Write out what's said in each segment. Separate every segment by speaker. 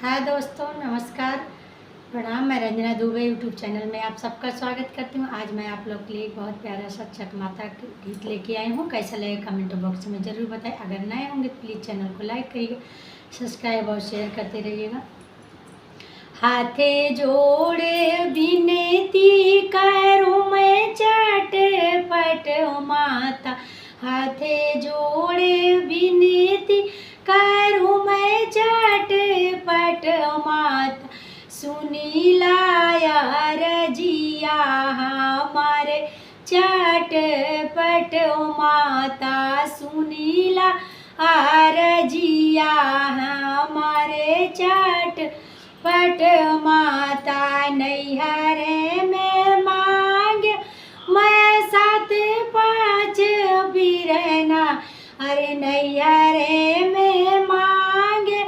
Speaker 1: हाय दोस्तों, नमस्कार, प्रणाम। मैं रंजना दुबे यूट्यूब चैनल में आप सबका स्वागत करती हूँ। आज मैं आप लोग के लिए एक बहुत प्यारा सा छठ माता गीत लेके आई हूँ। कैसा लगे कमेंट बॉक्स में ज़रूर बताएं। अगर नए होंगे तो प्लीज़ चैनल को लाइक करिएगा, सब्सक्राइब और शेयर करते रहिएगा। हाथे जोड़े विनती करूँ मैं झटपट माता, हाथे जोड़े विनती करूँ मैं झटपट माता, सुनीला रजिया हमारे झटपट माता, सुनीला रजिया हमारे झटपट माता। नैहरे में मांग मैं 7-5 बिरना, अरे नैहरे में मांगे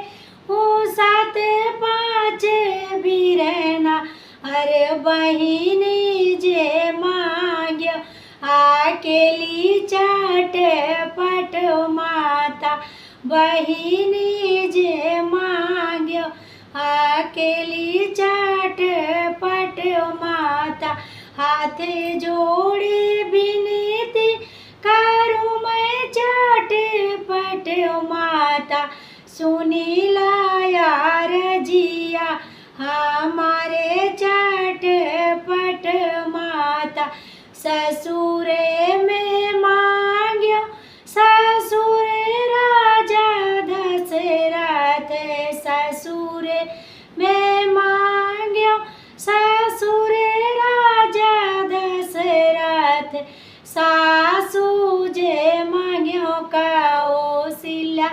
Speaker 1: हूँ 7-5 बिरना, अरे बहिनी जे मांग अकेली झटपट माता, बहिनी जे मांग अकेली झटपट माता। हाथे जोड़े विनती करूँ मैं झटपट माता, सुनीला रजिया हमारे झटपट माता। ससुरे में मांग्यो ससुर राजा दशरथ, ससुरे में मांग्यो ससुर राजा दशरथ, सासू जे मांग्यो कौशल्या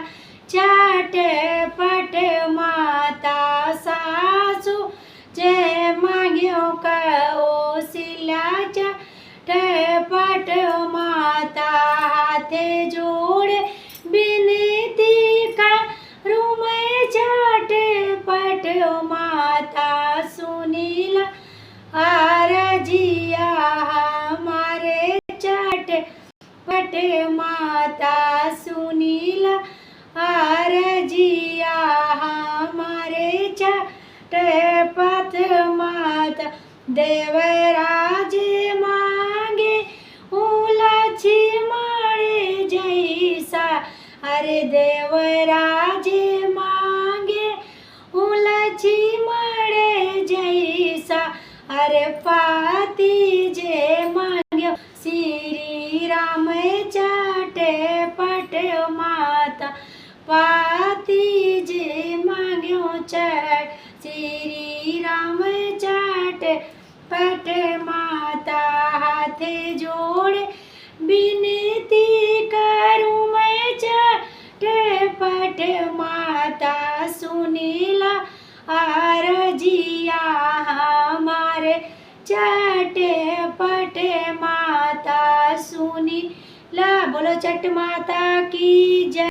Speaker 1: झटपट माता, सासू जे मांग्यो कौशल्या झटपट माता। हाथे जोड़े विनती करूँ मैं झटपट माता, सुनीला रजिया हमारे झटपट माता, सुनीला रजिया हमारे झटपट माता। देवराज मांगे लक्ष्मण जैसा, अरे देवराज मांगे लक्ष्मण जैसा, अरे पाती जे मांग्यो श्री राम झटपट माता, पाती जे मांग्यो श्री राम झटपट माता। हाथे जोड़े विनती करूँ मैं झटपट माता, सुनीला रजिया हमारे झटपट माता, सुनीला। बोलो छठ माता की जय।